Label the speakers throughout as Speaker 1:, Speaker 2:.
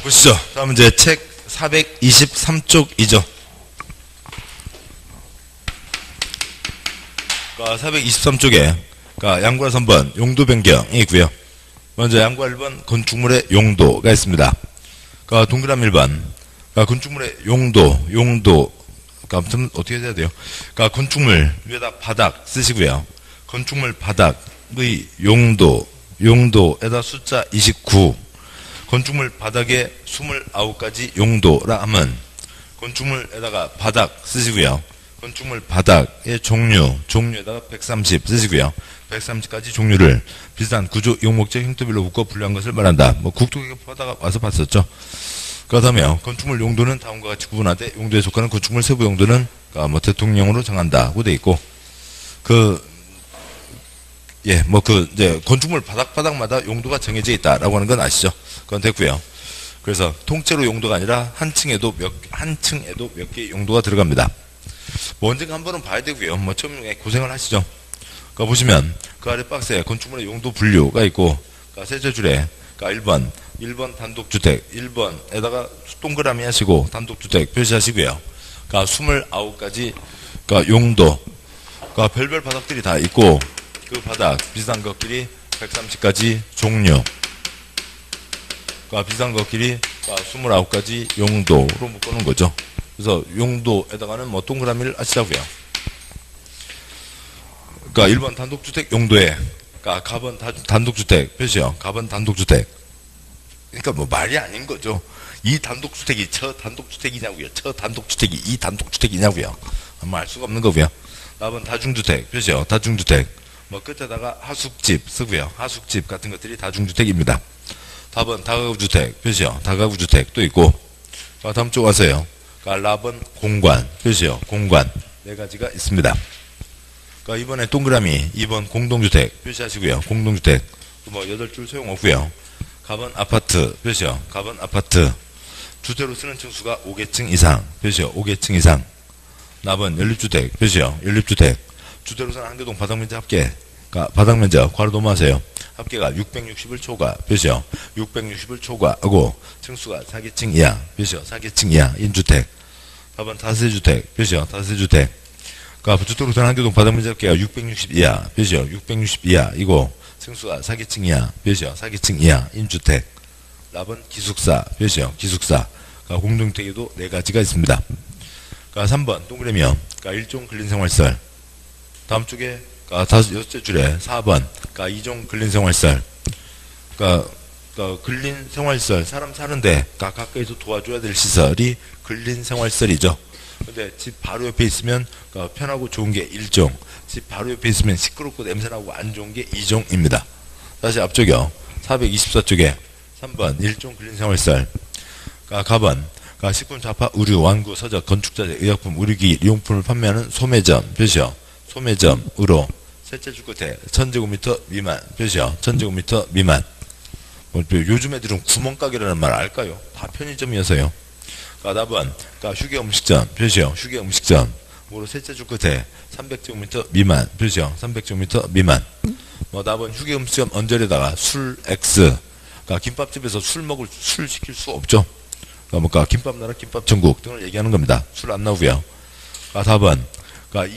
Speaker 1: 보시죠. 다음 이제 책 423쪽이죠. 423쪽에 양과 3번 용도 변경이 있고요. 먼저 양과 1번 건축물의 용도가 있습니다. 동그라미 1번 건축물의 용도 아무튼 어떻게 해야 돼요? 건축물 위에다 바닥 쓰시고요. 건축물 바닥의 용도에다 숫자 29. 건축물 바닥에 29가지 용도라 하면 건축물에다가 바닥 쓰시고요. 건축물 바닥의 종류에다가 130 쓰시고요. 130가지 종류를 비슷한 구조, 이용목적, 형태별로 묶어 분류한 것을 말한다. 국토개혁 하다가 와서 봤었죠. 그 다음에 건축물 용도는 다음과 같이 구분하되 용도에 속하는 건축물 세부 용도는 대통령으로 정한다고 돼 있고 이제 건축물 바닥마다 용도가 정해져 있다라고 하는 건 아시죠? 그건 됐고요. 그래서 통째로 용도가 아니라 한 층에도 몇 개의 용도가 들어갑니다. 언젠가 한 번은 봐야 되고요. 처음에 고생을 하시죠. 보시면 그 아래 박스에 건축물의 용도 분류가 있고 셋째 줄에 1번 단독주택 1번에다가 동그라미 하시고 단독주택 표시하시고요. 29가지 용도 별별 바닥들이 다 있고 그 바닥 비슷한 것끼리 130가지 종류 비슷한 것끼리 29가지 용도로 묶어놓은 거죠. 그래서 용도에다가는 동그라미를 하시자고요. 1번 단독주택 용도에 가번 단독주택 표시요. 가번 단독주택. 그러니까 말이 아닌 거죠. 이 단독주택이 저 단독주택이냐고요. 저 단독주택이 이 단독주택이냐고요. 알 수가 없는 거고요. 4번 다중주택 표시요. 다중주택. 끝에다가 하숙집 쓰고요. 하숙집 같은 것들이 다중주택입니다. 4번 다가구주택 표시요. 다가구주택 또 있고. 다음 쪽 와서요. 4번 공관 표시요. 공관 4가지가 있습니다. 이번에 동그라미 2번 공동주택 표시하시고요. 공동주택 8줄 소용없고요. 가번 아파트 표시요. 가번 아파트 주택으로 쓰는 층수가 5개층 이상 표시요. 5개층 이상. 4번 연립주택 표시요. 연립주택 주택으로 쓰는 한개동 바닥면적 합계 바닥면적 괄호 넘어가세요. 합계가 660을 초과 표시요. 660을 초과하고 층수가 4개층 이하 표시요. 4개층 이하인 주택. 4번 다세주택 표시요. 다세주택 주택으로 쓰는 한개동 바닥면적 합계가 660 이하 표시요. 660 이하이고 층수가 4개층 이하 표시요. 4개층 이하인 주택. 4번 기숙사 표시요. 기숙사 공동주택에도 4가지가 있습니다. 3번 동그라미요. 일종 근린생활설 다음 쪽에 여섯째 줄에 4번 이종 근린생활설 근린생활설 사람 사는데 가까이서 도와줘야 될 시설이 근린생활설이죠. 근데 집 바로 옆에 있으면 편하고 좋은 게 1종, 집 바로 옆에 있으면 시끄럽고 냄새나고 안 좋은 게 2종입니다. 다시 앞쪽이요. 424쪽에 3번 1종 근린생활설 가번 식품, 잡화, 의류, 완구, 서적, 건축자재, 의약품, 의료기기, 리용품을 판매하는 소매점 표시요. 소매점으로 셋째 줄 끝에 1000제곱미터 미만 표시요. 1000제곱미터 미만. 요즘 애들은 구멍가게라는 말 알까요? 다 편의점이어서요. 4번 휴게음식점 표시요. 휴게음식점 으로 셋째 줄 끝에 300제곱미터 미만 표시요. 300제곱미터 미만. 4번 휴게음식점 언저리에다가 술 X 김밥집에서 술 시킬 수 없죠. 김밥나라 김밥전국 등을 얘기하는 겁니다. 술 안 나오고요. 4번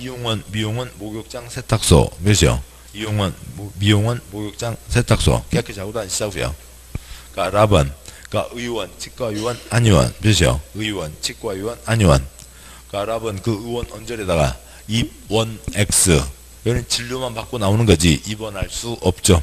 Speaker 1: 이용원 미용원 목욕장 세탁소 몇이요? 이용원 미용원 목욕장 세탁소 깨끗이 하고 다니시자고요. 4번 의원 치과의원 한의원 몇이요? 의원 치과의원 한의원. 4번 그 의원 언저리에다가 입원 X 여기는 진료만 받고 나오는 거지 입원할 수 없죠.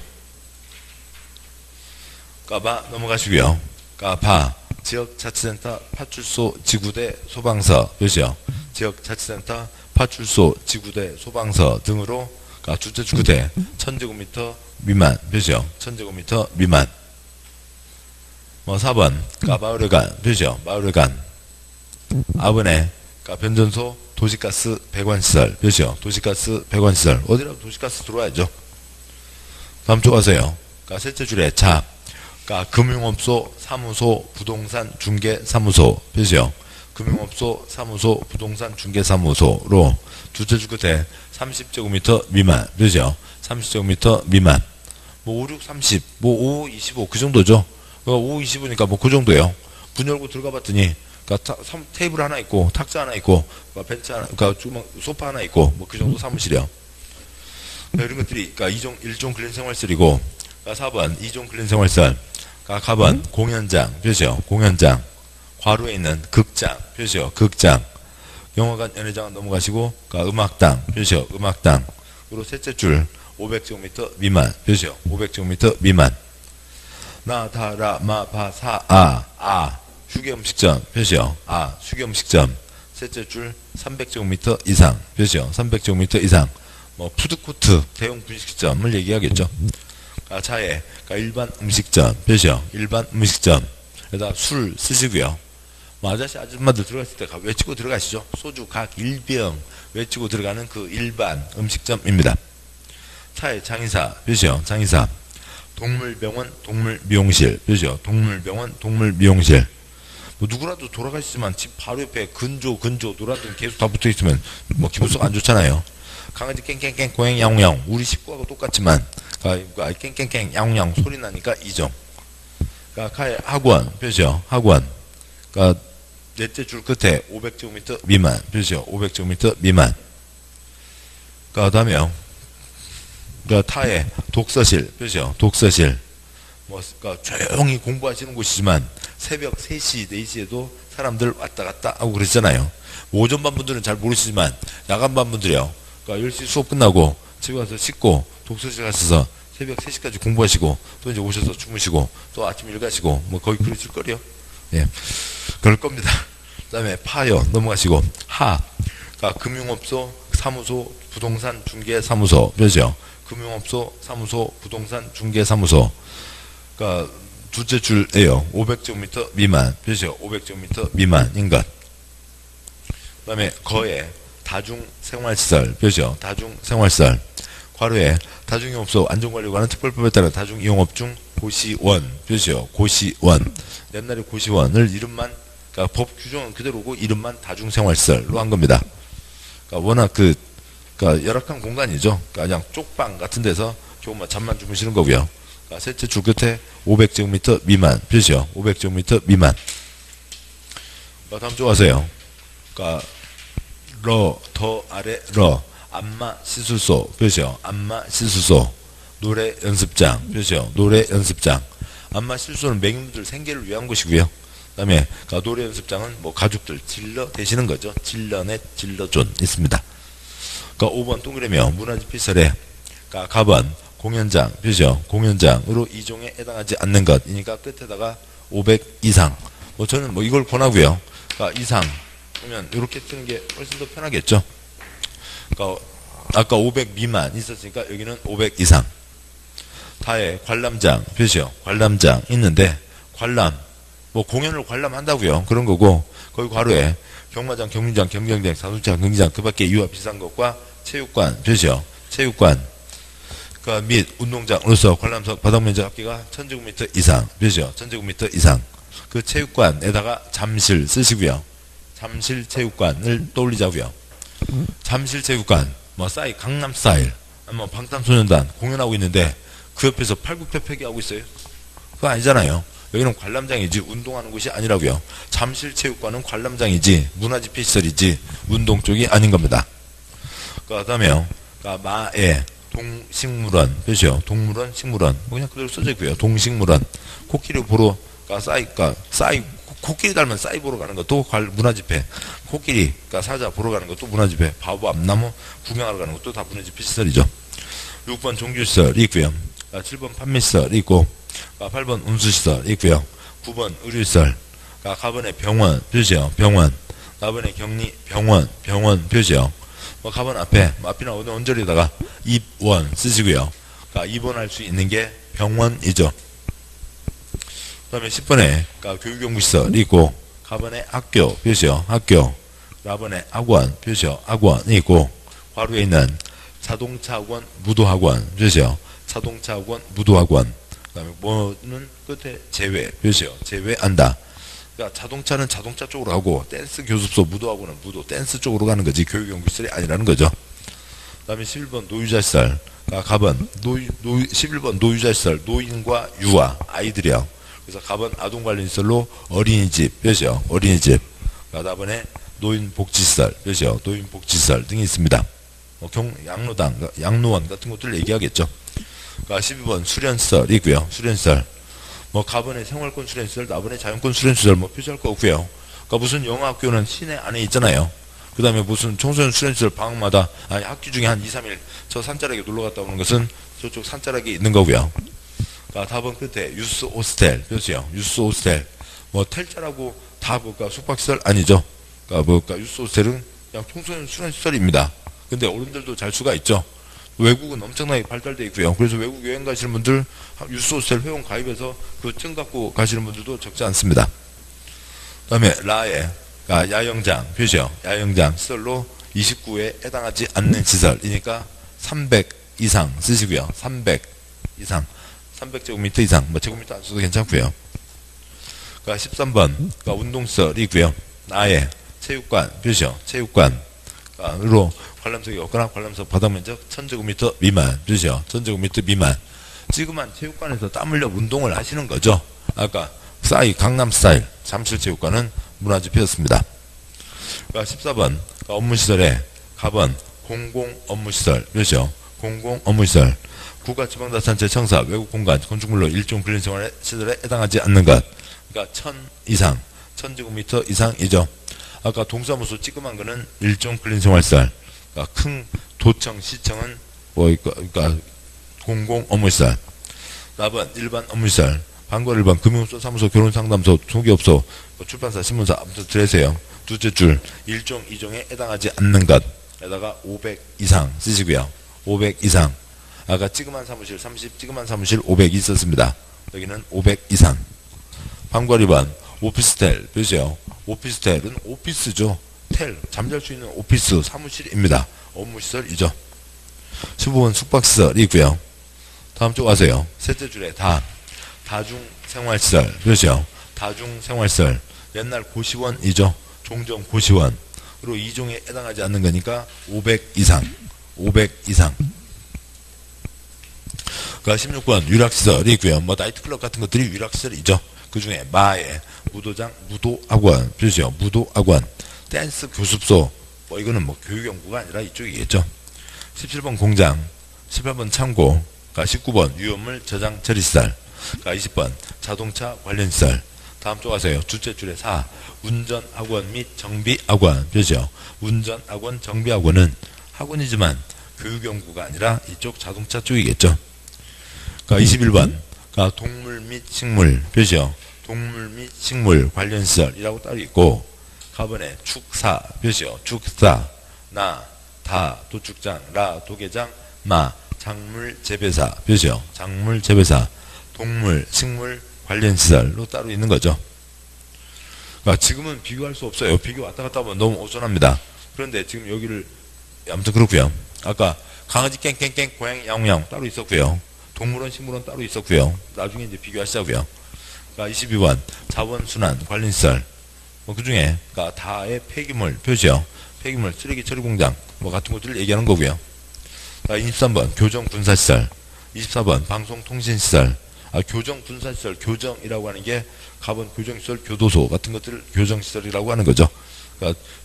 Speaker 1: 바 넘어가시고요. 바 지역자치센터 파출소 지구대 소방서 몇이요? 지역자치센터 파출소 지구대 소방서 등으로 주택주구대 1000제곱미터 미만 몇이요? 1000제곱미터 미만. 4번 마을회관 몇이요? 마을회관. 아번에 변전소 도시가스 배관시설 몇이요? 도시가스 배관시설. 어디라도 도시가스 들어와야죠. 다음 쪽 가세요. 셋째 줄에 자 금융업소, 사무소, 부동산 중개사무소 표시요. 금융업소, 사무소, 부동산 중개사무소로 주택주 끝에 30제곱미터 미만 표시요. 30제곱미터 미만. 5, 6, 30, 5, 25 그 정도죠. 5, 25니까 그 정도예요. 문 열고 들어가 봤더니, 테이블 하나 있고, 탁자 하나 있고, 벤치 하나, 소파 하나 있고, 뭐 그 정도 사무실이요. 이런 것들이, 1종 근린 생활설이고, 4번 2종 근린 생활설, 가번 공연장, 표시요. 공연장. 괄호에 있는 극장, 표시요. 극장. 영화관, 연회장 넘어가시고, 음악당, 표시요. 음악당. 그리고 셋째 줄, 500제곱미터 미만, 표시요. 500제곱미터 미만. 나, 다, 라, 마, 바, 사, 아. 휴게음식점, 표시요. 휴게음식점. 셋째 줄, 300제곱미터 이상, 표시요. 300제곱미터 이상. 뭐, 푸드코트, 대형 분식점을 얘기하겠죠. 차에, 일반 음식점, 표시요. 일반 음식점. 에다 술 쓰시고요. 뭐 아저씨 아줌마들 들어갔을 때 외치고 들어가시죠. 소주 각 1병 외치고 들어가는 그 일반 음식점입니다. 차에 장의사, 표시요. 장의사. 동물병원, 동물미용실, 표시요. 동물병원, 동물미용실. 뭐 누구라도 돌아가시지만 집 바로 옆에 근조 노란등 계속 다 붙어있으면 뭐 기분속 안 좋잖아요. 강아지 깽깽깽 고양이 야옹야옹 우리 식구하고 똑같지만 깽깽깽 야옹야옹 소리 나니까 이정. 가의 학원, 표시요. 학원. 넷째 줄 끝에 500제곱미터 미만, 표시요. 500제곱미터 미만. 다음에요. 타의 독서실, 표시요. 독서실. 뭐, 조용히 공부하시는 곳이지만 새벽 3시, 4시에도 사람들 왔다 갔다 하고 그러잖아요. 오전반 분들은 잘 모르시지만 야간반 분들이요. 10시 수업 끝나고 집에 가서 씻고 독서실 가셔서 새벽 3시까지 공부하시고 또 이제 오셔서 주무시고 또 아침 일 가시고 뭐 거의 그러실 거래요. 예. 그럴 겁니다. 그 다음에 파요. 넘어가시고 하. 금융업소, 사무소, 부동산 중개사무소. 몇이요? 금융업소, 사무소, 부동산 중개사무소. 둘째 줄에요. 500제곱미터 미만. 몇이요? 500제곱미터 미만인 것. 그 다음에 거에 다중생활시설. 몇이요? 다중생활시설. 괄호에 다중이용업소 안전관리관은 특별법에 따라 다중이용업 중 고시원, 표시요. 고시원. 옛날에 고시원을 이름만, 법 규정은 그대로고 이름만 다중생활시설로 한 겁니다. 워낙 열악한 공간이죠. 그냥 쪽방 같은 데서 조금만 잠만 주무시는 거고요. 셋째 줄 끝에 500제곱미터 미만, 표시요. 500제곱미터 미만. 다음 쪽 가세요. 더 아래 안마 시술소, 표시요. 안마 시술소. 노래 연습장, 표시요. 노래 연습장. 안마 시술소는 맹인들 생계를 위한 곳이고요. 그 다음에 노래 연습장은 뭐 가족들 질러 대시는 거죠. 질러넷, 질러존 있습니다. 5번 동그라미요. 문화집시설에 가번 공연장, 표시요. 공연장으로 2종에 해당하지 않는 것이니까 끝에다가 500 이상. 저는 이걸 권하고요. 이상 그러면 이렇게 쓰는 게 훨씬 더 편하겠죠. 아까 500 미만 있었으니까 여기는 500 이상. 다에 관람장, 표시요. 관람장 있는데 관람, 공연을 관람한다고요. 그런 거고 거기 괄호에 경마장, 경륜장, 경경장, 사수장, 경기장 그 밖에 이와 비슷한 것과 체육관, 표시요. 체육관. 및 운동장으로서 관람석 바닥면적 합계가 1000제곱미터 이상, 표시요. 1000제곱미터 이상. 그 체육관에다가 잠실 쓰시고요. 잠실 체육관을 떠올리자고요. 잠실 체육관, 강남 스타일, 방탄소년단 공연하고 있는데 그 옆에서 팔굽혀펴기 하고 있어요. 그거 아니잖아요. 여기는 관람장이지 운동하는 곳이 아니라고요. 잠실 체육관은 관람장이지 문화집회시설이지 운동 쪽이 아닌 겁니다. 그 다음에요. 마에 동식물원, 표시요. 동물원, 식물원. 그냥 그대로 써져 있고요. 동식물원. 코끼리 보러 코끼리 닮은 싸이 보러 가는 것도 문화집회. 코끼리, 사자 보러 가는 것도 문화집회. 바보 앞나무 구경하러 가는 것도 다 문화집회 시설이죠. 6번 종교시설이 있고요. 7번 판매시설이 있고, 8번 운수시설이 있고요. 9번 의료시설. 가번에 병원, 표시요. 병원. 가번에 격리, 병원, 표시요. 가번 앞이나 어느 언저리에다가 입원 쓰시고요. 입원할 수 있는 게 병원이죠. 그 다음에 10번에 교육연구시설이 있고, 가번에 학교, 표시요. 학교. 가번에 학원, 표시요. 학원이 있고, 괄호에 있는 자동차학원, 무도학원, 표시요. 자동차학원, 무도학원. 그 다음에 뭐는 끝에 제외, 표시요. 제외한다. 자동차는 자동차 쪽으로 가고, 댄스 교습소, 무도학원은 무도, 댄스 쪽으로 가는 거지, 교육연구시설이 아니라는 거죠. 그 다음에 11번 노유자시설. 가번, 11번 노유자시설, 노인과 유아, 아이들이요. 그래서 가번 아동관리시설로 어린이집, 뼈죠. 어린이집. 다번에 노인복지시설, 뼈죠. 노인복지시설 등이 있습니다. 양로당, 양로원 같은 것들을 얘기하겠죠. 12번 수련시설이고요. 수련시설. 가번의 생활권 수련시설, 나번의 자연권 수련시설 표시할 거 없고요. 무슨 영어학교는 시내 안에 있잖아요. 그 다음에 무슨 청소년 수련시설 방학마다, 학기 중에 한 2, 3일 저 산자락에 놀러 갔다 오는 것은 저쪽 산자락에 있는 거고요. 다번 끝에 유스 호스텔, 뼈죠. 유스 호스텔. 텔자라고 다 숙박시설 아니죠. 유스 호스텔은 그냥 청소년 수련시설입니다. 근데 어른들도 잘 수가 있죠. 외국은 엄청나게 발달되어 있고요. 그래서 외국 여행 가시는 분들 유스 호스텔 회원 가입해서 그 증 갖고 가시는 분들도 적지 않습니다. 그 다음에 라에 야영장, 표시요. 야영장 시설로 29에 해당하지 않는 시설이니까 300 이상 쓰시고요. 300 이상, 300제곱미터 이상, 제곱미터 안 써도 괜찮고요. 13번 운동시설이고요. 나에 체육관, 표시요. 체육관으로 관람석이 없거나 관람석 바닥면적 1000제곱미터 미만, 표시요. 1000제곱미터 미만. 지금은 체육관에서 땀 흘려 운동을 하시는 거죠. 아까 강남 스타일 잠실체육관은 문화집이었습니다. 14번 업무시설에 가번 공공업무시설, 그렇죠? 공공업무시설. 국가지방자치단체 청사 외국공간 건축물로 일종 근린생활시설에 해당하지 않는 것. 1000 이상, 1000제곱미터 이상이죠. 아까 동사무소 찌끔한 거는 일종 근린생활시설. 큰 도청, 시청은 공공업무시설. 4번 일반 업무시설. 방과 일반 금융소, 사무소, 결혼상담소, 소기업소, 출판사, 신문사, 아무튼 들으세요. 두째 줄 일종, 이종에 해당하지 않는 것에다가 500 이상 쓰시고요. 500 이상. 아까 찌그만 사무실 30, 찌그만 사무실 500 있었습니다. 여기는 500 이상. 방과 일반 오피스텔, 보세요. 오피스텔은 오피스죠. 잠잘 수 있는 오피스, 사무실입니다. 업무시설이죠. 15번 숙박시설이고요. 다음 쪽 가세요. 셋째 줄에 다중생활시설, 그렇죠? 다중생활시설. 옛날 고시원이죠. 종전 고시원. 그리고 이종에 해당하지 않는 거니까 500 이상. 500 이상. 16번 유락시설이 있고요. 나이트클럽 같은 것들이 유락시설이죠. 그 중에 마에 무도장, 무도학원, 그렇죠? 무도학원. 댄스 교습소. 이거는 교육연구가 아니라 이쪽이겠죠. 17번 공장. 18번 창고. 19번 유효물 저장 처리시설. 20번 자동차 관련시설. 다음 쪽 가세요. 둘째 줄에 운전학원 및 정비학원. 그렇죠? 운전학원, 정비학원은 학원이지만 교육연구가 아니라 이쪽 자동차 쪽이겠죠. 21번 동물 및 식물. 그렇죠? 동물 및 식물 관련시설이라고 따로 있고, 가번에 축사. 그렇죠? 축사. 다 도축장, 도계장, 작물 재배사. 그렇죠? 작물 재배사. 동물, 식물 관련시설로 따로 있는 거죠. 지금은 비교할 수 없어요. 비교 왔다 갔다 하면 너무 어수선합니다. 그런데 지금 여기를, 아무튼 그렇고요. 아까 강아지 깽깽깽, 고양이 야옹야옹 따로 있었고요. 동물원, 식물원 따로 있었고요. 나중에 이제 비교하시자고요. 22번 자원순환 관련시설. 그 중에 다의 폐기물, 표시요. 폐기물, 쓰레기 처리공장 같은 것들을 얘기하는 거고요. 23번 교정군사시설. 24번 방송통신시설. 교정군사시설, 교정이라고 하는 게 가번 교정시설, 교도소 같은 것들을 교정시설이라고 하는 거죠.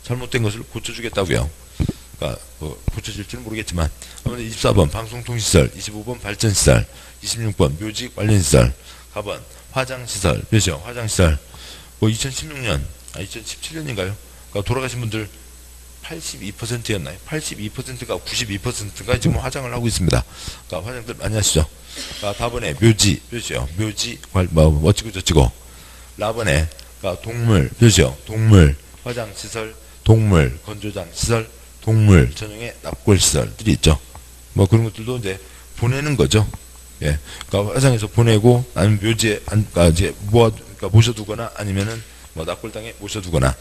Speaker 1: 잘못된 것을 고쳐주겠다고요. 고쳐질지는 모르겠지만, 아무튼 24번 방송통신시설, 25번 발전시설, 26번 묘지 관련시설, 가번 화장시설, 그렇죠? 화장시설. 2016년, 2017년인가요? 돌아가신 분들 82%였나요? 82%가 92%가 지금 화장을 하고 있습니다. 화장들 많이 하시죠. 다번에 묘지, 그렇죠? 묘지, 어찌고 저찌고. 라번에 동물, 그렇죠? 동물, 화장시설, 동물, 건조장 시설, 동물 전용의 납골시설들이 있죠. 그런 것들도 이제 보내는 거죠. 예. 화장해서 보내고, 아니면 묘지에, 이제 모셔두거나, 아니면은 납골당에 모셔두거나.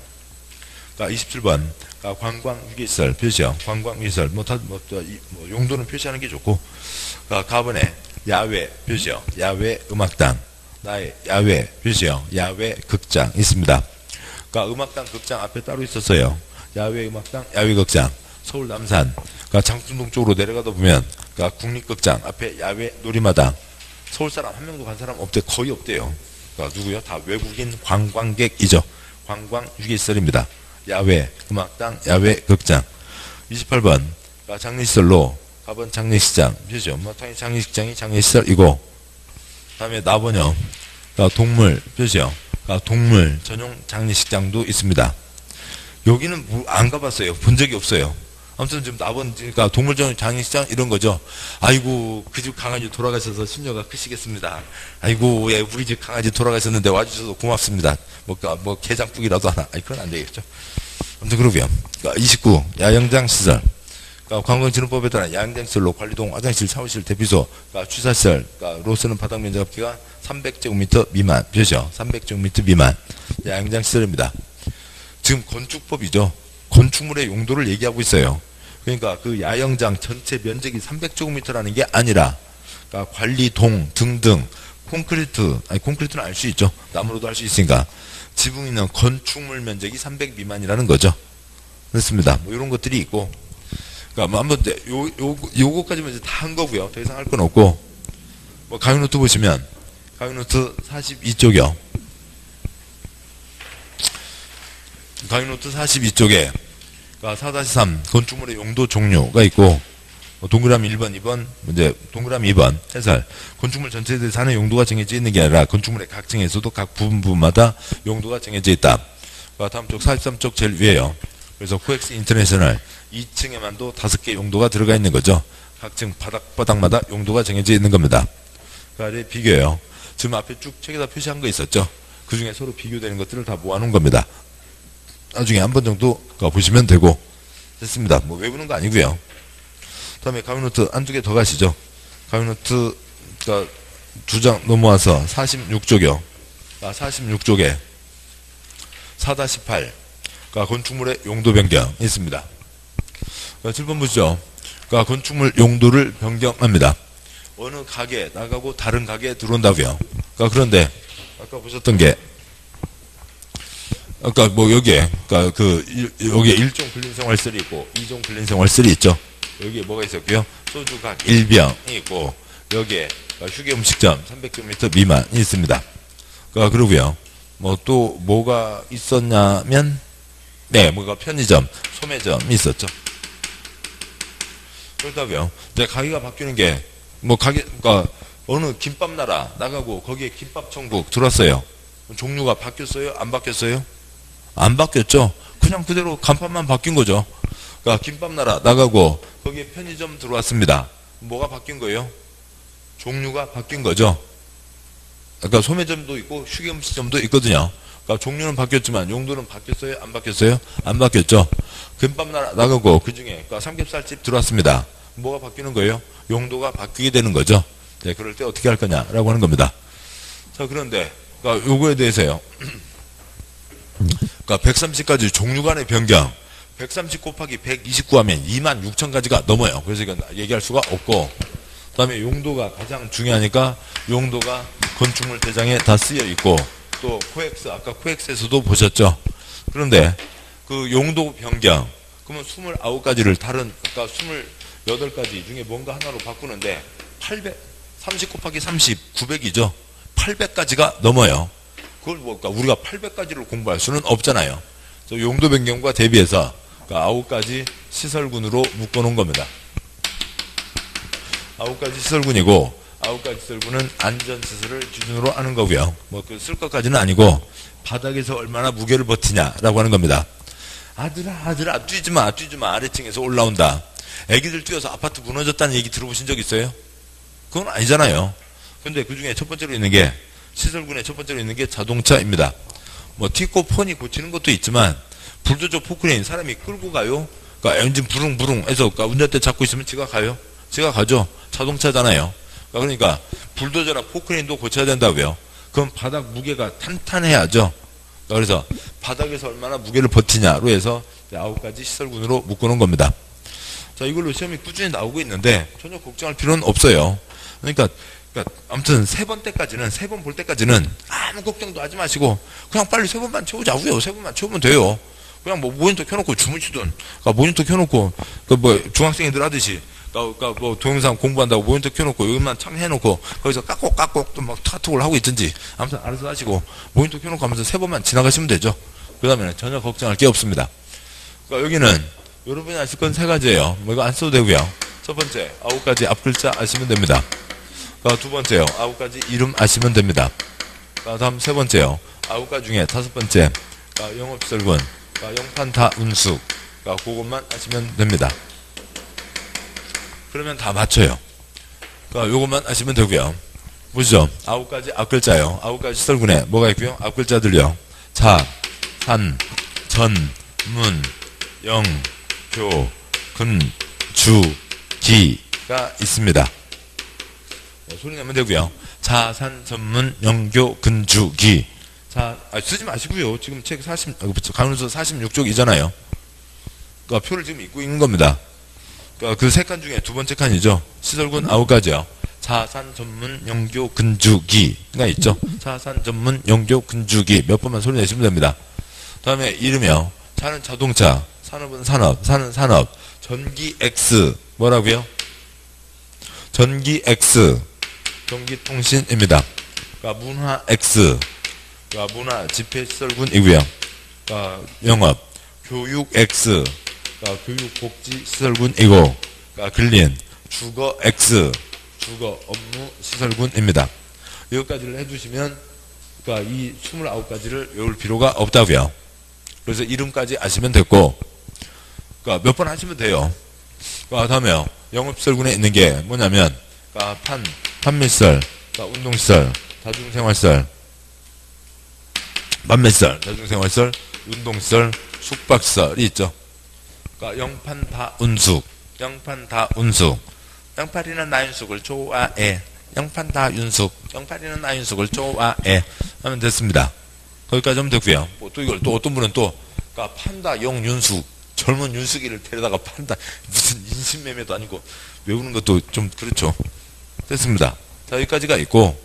Speaker 1: 27번 관광유기시설 표시요. 관광유기시설 용도는 표시하는 게 좋고, 가번에 야외 표시요. 야외 음악당. 나의 야외 표시요. 야외 극장 있습니다. 음악당 극장 앞에 따로 있었어요. 야외 음악당, 야외 극장. 서울 남산. 장순동 쪽으로 내려가다 보면 국립극장 앞에 야외 놀이마당. 서울 사람 한 명도 간 사람 없대. 거의 없대요. 그러니까 누구요? 다 외국인 관광객이죠. 관광 휴게시설입니다. 야외 음악당, 야외 극장. 28번 장례시설로 가번 장례식장. 그죠? 뭐 당연히 장례식장이 장례시설이고, 다음에 나번요. 동물, 그죠? 동물 전용 장례식장도 있습니다. 여기는 안 가봤어요. 본 적이 없어요. 아무튼 지금 나번, 그러니까 동물 전용 장례식장 이런 거죠. 아이고, 그 집 강아지 돌아가셔서 심려가 크시겠습니다. 아이고, 예, 우리 집 강아지 돌아가셨는데 와주셔서 고맙습니다. 뭐 게장국이라도 하나. 아니, 그건 안 되겠죠. 아무튼 그러고요. 29 야영장 시설. 관광진흥법에 따라 야영장시설로 관리동, 화장실, 샤워실, 대피소, 취사시설로 쓰는 바닥 면적 합계가 300제곱미터 미만, 표시요. 300제곱미터 미만 야영장시설입니다. 지금 건축법이죠. 건축물의 용도를 얘기하고 있어요. 그러니까 그 야영장 전체 면적이 300제곱미터라는 게 아니라, 관리동 등등 콘크리트는 알 수 있죠. 나무로도 할 수 있으니까 지붕 있는 건축물 면적이 300 미만이라는 거죠. 그렇습니다. 뭐 이런 것들이 있고. 그러니까 한번 요거까지만 이제 다 한 거고요. 더 이상 할 건 없고, 뭐 강의노트 보시면 강의노트 42쪽이요. 강의노트 42쪽에 4-3 건축물의 용도 종류가 있고, 동그라미 1번, 2번, 이제 동그라미 2번 해설. 건축물 전체에 대해서 하는 용도가 정해져 있는 게 아니라 건축물의 각 층에서도 각 부분마다 용도가 정해져 있다. 다음 쪽 43쪽 제일 위에요. 그래서 코엑스 인터내셔널 2층에만도 5개 용도가 들어가 있는 거죠. 각 층 바닥마다 용도가 정해져 있는 겁니다. 그러니까 비교해요. 지금 앞에 쭉 책에다 표시한 거 있었죠. 그 중에 서로 비교되는 것들을 다 모아놓은 겁니다. 나중에 한 번 정도 보시면 되고. 됐습니다. 뭐 외우는 거 아니고요. 다음에 강의노트 한두 개 더 가시죠. 강의노트 2장 넘어와서 46쪽이요. 46쪽에 4-8 건축물의 용도 변경이 있습니다. 7번 보시죠. 건축물 용도를 변경합니다. 어느 가게 나가고 다른 가게에 들어온다고요. 그런데 아까 보셨던 게, 아까 뭐 여기에 여기에 1종 근린생활설이 있고 2종 근린생활설이 있죠. 여기에 뭐가 있었고요. 소주각 1병이 있고, 여기에 휴게 음식점 300제곱미터 미만이 있습니다. 그러고요. 뭐 또 뭐가 있었냐면, 뭐가 편의점, 소매점이 있었죠. 그렇다고요. 근데 가게가 바뀌는 게, 뭐 어느 김밥 나라 나가고 거기에 김밥 천국 들어왔어요. 종류가 바뀌었어요? 안 바뀌었어요? 안 바뀌었죠. 그냥 그대로 간판만 바뀐 거죠. 김밥 나라 나가고 거기에 편의점 들어왔습니다. 뭐가 바뀐 거예요? 종류가 바뀐 거죠. 소매점도 있고 휴게 음식점도 있거든요. 종류는 바뀌었지만 용도는 바뀌었어요? 안 바뀌었어요? 안 바뀌었죠. 김밥 나라 나가고 그 중에 삼겹살집 들어왔습니다. 뭐가 바뀌는 거예요? 용도가 바뀌게 되는 거죠. 네, 그럴 때 어떻게 할 거냐라고 하는 겁니다. 자, 그런데 요거에 대해서요. 130가지 종류 간의 변경. 130 곱하기 129 하면 26,000가지가 넘어요. 그래서 이건 얘기할 수가 없고, 그 다음에 용도가 가장 중요하니까 용도가 건축물 대장에 다 쓰여 있고, 또 코엑스, 아까 코엑스에서도 보셨죠. 그런데 그 용도 변경, 그러면 29가지를 다른, 28가지 중에 뭔가 하나로 바꾸는데 30 곱하기 30, 900이죠. 800가지가 넘어요. 그걸 우리가 800가지를 공부할 수는 없잖아요. 그래서 용도 변경과 대비해서 9가지 시설군으로 묶어놓은 겁니다. 9가지 시설군이고, 9가지 시설군은 안전시설을 기준으로 하는 거고요. 뭐 쓸 것까지는 아니고, 바닥에서 얼마나 무게를 버티냐라고 하는 겁니다. 아들아 뛰지마 아래층에서 올라온다. 애기들 뛰어서 아파트 무너졌다는 얘기 들어보신 적 있어요? 그건 아니잖아요. 근데 그 중에 첫 번째로 있는 게, 시설군의 첫 번째로 있는 게 자동차입니다. 뭐 티코폰이 고치는 것도 있지만, 불도저 포크레인 사람이 끌고 가요. 엔진 부릉부릉 해서 운전대 잡고 있으면 지가 가요. 지가 가죠. 자동차잖아요. 그러니까 불도저나 포크레인도 고쳐야 된다고요. 그럼 바닥 무게가 탄탄해야죠. 그래서 바닥에서 얼마나 무게를 버티냐로 해서 9가지 시설군으로 묶어놓은 겁니다. 자, 이걸로 시험이 꾸준히 나오고 있는데 전혀 걱정할 필요는 없어요. 그러니까 아무튼 세 번 볼 때까지는 아무 걱정도 하지 마시고 그냥 빨리 3번만 채우자고요. 3번만 채우면 돼요. 그냥 뭐 모니터 켜놓고 주무시든, 모니터 켜놓고 뭐 중학생애들 하듯이 그러니까 뭐 동영상 공부한다고 모니터 켜놓고 여기만 창 해놓고 거기서 깍곡깍곡 또 막 카톡을 하고 있든지 아무튼 알아서 하시고 모니터 켜놓고 하면서 3번만 지나가시면 되죠. 그 다음에는 전혀 걱정할 게 없습니다. 그러니까 여기는 여러분이 아실 건 3가지예요. 뭐 이거 안 써도 되고요. 첫 번째 9가지 앞글자 아시면 됩니다. 두 번째요 9가지 이름 아시면 됩니다. 다음 3번째요 9가지 중에 5번째 영업설군 영판다 운숙 그것만 아시면 됩니다. 그러면 다 맞춰요. 요것만 아시면 되고요. 보시죠. 9가지 앞글자요. 9가지 설군에 뭐가 있고요? 앞글자들요. 자, 산, 전, 문, 영, 교, 근, 주, 기가 있습니다. 소리 내면 되고요. 자, 산, 전문, 영교, 근, 주, 기. 자, 쓰지 마시고요. 지금 책 40, 강론서 46쪽이잖아요. 그러니까 표를 지금 읽고 있는 겁니다. 그 3칸 중에 2번째 칸이죠. 시설군 9가지요. 자산, 전문, 영교, 근주기가 있죠. 자산, 전문, 영교, 근주기 몇 번만 소리 내시면 됩니다. 다음에 이름이요. 자는 자동차, 산업은 산업, 사는 산업, 전기 X 뭐라고요? 전기 X 전기통신입니다. 그러니까 문화 X 그러니까 문화 집회시설군이고요. 그러니까 영업 교육 X 그러니까 교육복지시설군이고 그러니까 근린 주거 X 주거 업무시설군입니다. 여기까지를 해주시면 그러니까 이 29가지를 외울 필요가 없다고요. 그래서 이름까지 아시면 됐고 그러니까 몇 번 하시면 돼요. 그러니까 다음에요. 영업시설군에 있는 게 뭐냐면 그러니까 판매시설, 그러니까 운동시설, 다중생활시설, 판매시설, 다중생활시설, 운동시설, 숙박시설이 있죠. 그러니까 영판다운숙, 영판다운숙, 영팔이는 나윤숙을 좋아해, 영판다윤숙, 영팔이는 나윤숙을 좋아해 하면 됐습니다. 거기까지 하면 됐고요. 또 이걸 또 어떤 분은 또 그러니까 판다 영윤숙, 젊은 윤숙이를 데려다가 판다 무슨 인신매매도 아니고 외우는 것도 좀 그렇죠. 됐습니다. 자 여기까지가 있고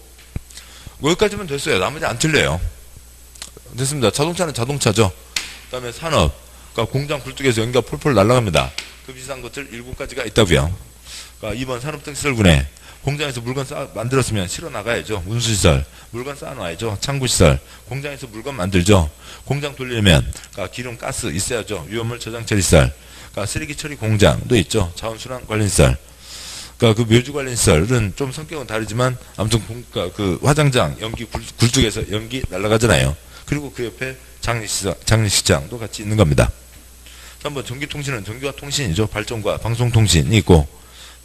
Speaker 1: 여기까지면 됐어요. 나머지 안 틀려요. 됐습니다. 자동차는 자동차죠. 그 다음에 산업, 그러니까 공장 굴뚝에서 연기가 폴폴 날아갑니다. 그 비슷한 것들 7가지가 있다고요. 그러니까 2번 산업등시설군에 공장에서 물건 만들었으면 실어 나가야죠. 운수시설, 물건 쌓아놔야죠. 창구시설, 공장에서 물건 만들죠. 공장 돌리려면 그러니까 기름, 가스 있어야죠. 위험물 저장 처리시설, 그러니까 쓰레기 처리 공장도 있죠. 자원순환 관리시설, 그러니까 그 묘지 관리시설은 좀 성격은 다르지만 아무튼 그러니까 그 화장장 연기 굴뚝에서 연기 날아가잖아요. 그리고 그 옆에 장례식장도 같이 있는 겁니다. 3번 전기통신은 전기와 통신이죠. 발전과 방송통신이 있고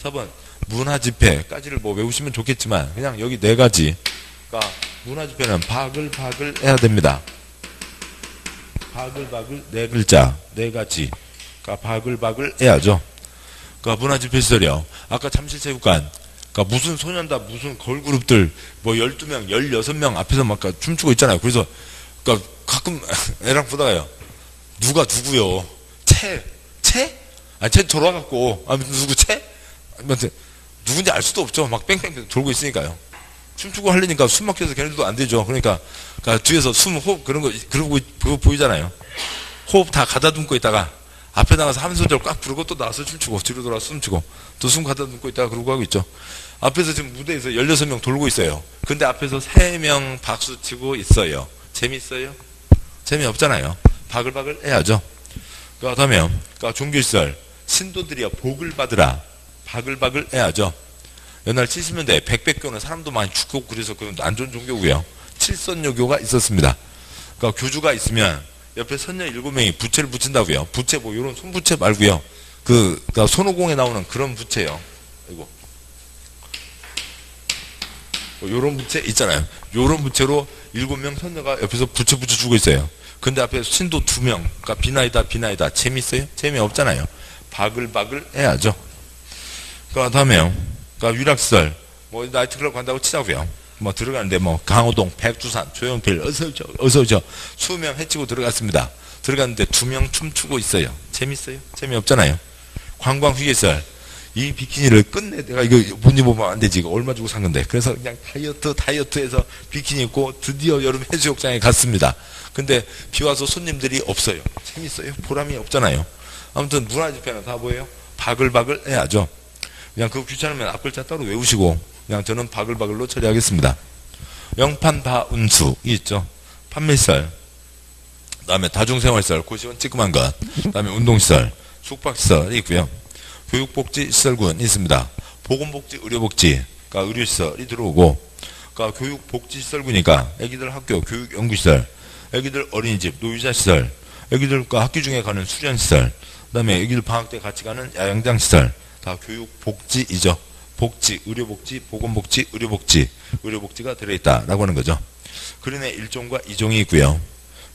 Speaker 1: 4번 문화집회까지를 뭐 외우시면 좋겠지만 그냥 여기 4가지 그러니까 문화집회는 바글바글 해야 됩니다. 바글바글 4글자 4가지 그러니까 바글바글 해야죠. 그러니까 문화집회시설이요. 아까 잠실체육관 그러니까 무슨 소년다 무슨 걸그룹들 뭐 12명 16명 앞에서 막 춤추고 있잖아요. 그래서 그러니까 가끔 애랑 보다가요. 누가 누구요? 채? 아니 채 돌아갔고 아무튼 누구 채? 아무튼 누군지 알 수도 없죠. 막 뺑뺑 돌고 있으니까요. 춤추고 하려니까 숨 막혀서 걔네들도 안 되죠. 그러니까 뒤에서 숨 호흡 그런 거 그거 보이잖아요. 호흡 다 가다듬고 있다가 앞에 나가서 한 소절 꽉 부르고 또 나와서 춤추고 뒤로 돌아서 숨추고 또 숨 가다듬고 있다가 그러고 하고 있죠. 앞에서 지금 무대에서 16명 돌고 있어요. 근데 앞에서 3명 박수 치고 있어요. 재밌어요? 재미없잖아요. 바글바글 해야죠. 그 다음에요. 그러니까 종교시설 신도들이요 복을 받으라 바글바글 해야죠. 옛날 70년대 백백교는 사람도 많이 죽고 그래서 그건 안 좋은 종교고요. 칠선여교가 있었습니다. 그러니까 교주가 있으면 옆에 선녀 7명이 부채를 붙인다고요. 부채 뭐 이런 손부채 말고요. 그러니까 손오공에 나오는 그런 부채요. 이거 뭐 요런 부채 있잖아요. 요런 부채로 7명 선녀가 옆에서 부채 붙여주고 있어요. 근데 앞에 신도 2명 그러니까 비나이다 재밌어요? 재미없잖아요. 바글바글 해야죠. 그 다음에요. 그러니까 유락시설 뭐 나이트클럽 간다고 치자고요. 뭐 들어가는데 뭐 강호동, 백두산, 조용필 어서오죠. 수명 해치고 들어갔습니다. 들어갔는데 2명 춤추고 있어요. 재밌어요? 재미없잖아요. 관광휴게시설 이 비키니를 끝내 내가 이거 뭔지 보면 안 되지. 이거 얼마 주고 산 건데. 그래서 그냥 다이어트해서 비키니 입고 드디어 여름 해수욕장에 갔습니다. 근데 비 와서 손님들이 없어요. 재밌어요? 보람이 없잖아요. 아무튼 문화집회는 다 뭐예요? 바글바글 해야죠. 그냥 그거 귀찮으면 앞글자 따로 외우시고 그냥 저는 바글바글로 처리하겠습니다. 영판다운수 있죠. 판매시설, 그 다음에 다중생활시설, 고시원 찌끄만 것, 그 다음에 운동시설, 숙박시설이 있고요. 교육복지시설군 있습니다. 보건복지, 의료복지, 그러니까 의료시설이 들어오고, 그러니까 교육복지시설군이니까 애기들 학교, 교육연구시설, 애기들 어린이집, 노유자시설, 애기들과 학교 중에 가는 수련시설, 그 다음에 애기들 방학 때 같이 가는 야영장시설, 다 교육복지이죠. 복지, 의료복지, 보건복지, 의료복지, 의료복지가 들어있다라고 하는 거죠. 그린의 1종과 2종이 있고요.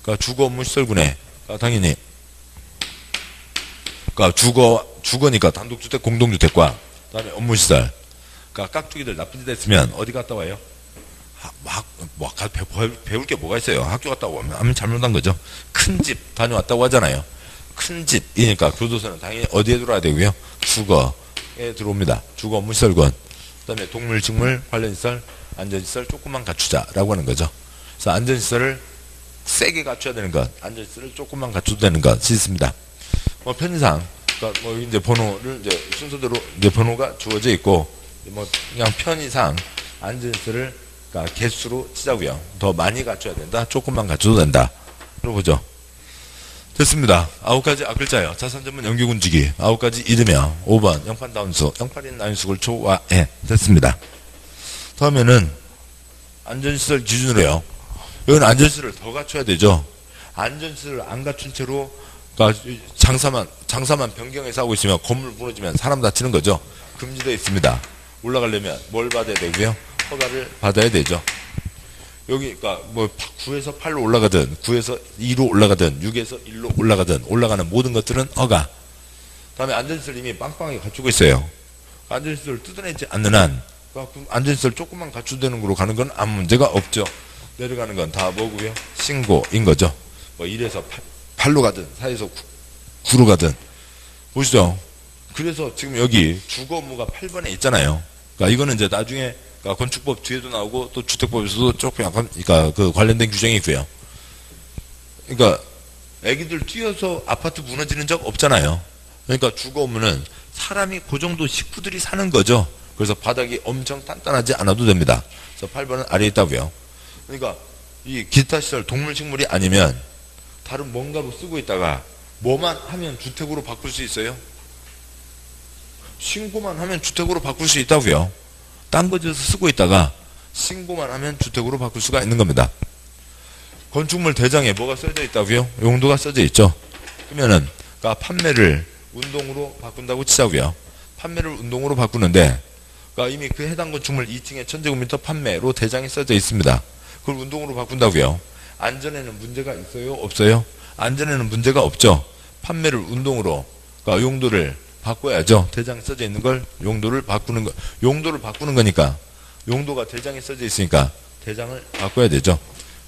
Speaker 1: 그러니까 주거업무시설군에 당연히 그러니까 주거니까 단독주택, 공동주택과 그다음에 업무시설. 그러니까 깍두기들 나쁜 짓 했으면 어디 갔다 와요? 배울 게 뭐가 있어요? 학교 갔다 오면 잘못한 거죠. 큰 집 다녀왔다고 하잖아요. 큰 집이니까 교도소는 당연히 어디에 들어와야 되고요? 주거에 들어옵니다. 주거 업무시설군. 그다음에 동물, 식물 관련 시설, 안전시설 조금만 갖추자라고 하는 거죠. 그래서 안전시설을 세게 갖춰야 되는 것, 안전시설을 조금만 갖춰도 되는 것이 있습니다. 뭐 편의상, 그러니까 뭐 이제 번호를 이제 순서대로 이제 번호가 주어져 있고, 뭐 그냥 편의상 안전시설을 그러니까 개수로 치자고요. 더 많이 갖춰야 된다, 조금만 갖춰도 된다. 그러보죠. 됐습니다. 9가지 앞글자요. 자산전문 연기군지기 9가지 이르며 5번 영판다운수, 영팔인 나윤숙을 좋아해. 됐습니다. 다음에는 안전시설 기준으로요. 여기는 안전시설을 더 갖춰야 되죠. 안전시설을 안 갖춘 채로 그러니까 장사만 변경해서 하고 있으면 건물 무너지면 사람 다치는 거죠. 금지되어 있습니다. 올라가려면 뭘 받아야 되고요? 허가를 받아야 되죠. 여기 그러니까 뭐 9에서 8로 올라가든 9에서 2로 올라가든 6에서 1로 올라가든 올라가는 모든 것들은 허가. 다음에 안전시설 이미 빵빵하게 갖추고 있어요. 안전시설을 뜯어내지 않는 한 안전시설 조금만 갖추되는 거로 가는 건 아무 문제가 없죠. 내려가는 건 다 뭐고요? 신고인 거죠. 뭐 1에서 8로 가든 4에서 9로 가든. 보시죠. 그래서 지금 여기 주거 업무가 8번에 있잖아요. 그러니까 이거는 이제 나중에 그러니까 건축법 뒤에도 나오고 또 주택법에서도 조금 약간 그러니까 그 관련된 규정이 있고요. 그러니까 애기들 뛰어서 아파트 무너지는 적 없잖아요. 그러니까 주거 업무는 사람이 그 정도 식구들이 사는 거죠. 그래서 바닥이 엄청 단단하지 않아도 됩니다. 그래서 8번은 아래에 있다고요. 그러니까 이 기타 시설, 동물, 식물이 아니면 다른 뭔가로 쓰고 있다가 뭐만 하면 주택으로 바꿀 수 있어요? 신고만 하면 주택으로 바꿀 수 있다고요. 딴 거 지어서 쓰고 있다가 신고만 하면 주택으로 바꿀 수가 있는 겁니다. 건축물 대장에 뭐가 써져 있다고요? 용도가 써져 있죠. 그러면은 그러니까 판매를 운동으로 바꾼다고 치자고요. 판매를 운동으로 바꾸는데 그러니까 이미 그 해당 건축물 2층에 1000제곱미터 판매로 대장이 써져 있습니다. 그걸 운동으로 바꾼다고요. 안전에는 문제가 있어요? 없어요? 안전에는 문제가 없죠. 판매를 운동으로 그러니까 용도를 바꿔야죠. 대장에 써져 있는 걸 용도를 바꾸는 거, 용도를 바꾸는 거니까 용도가 대장에 써져 있으니까 대장을 바꿔야 되죠.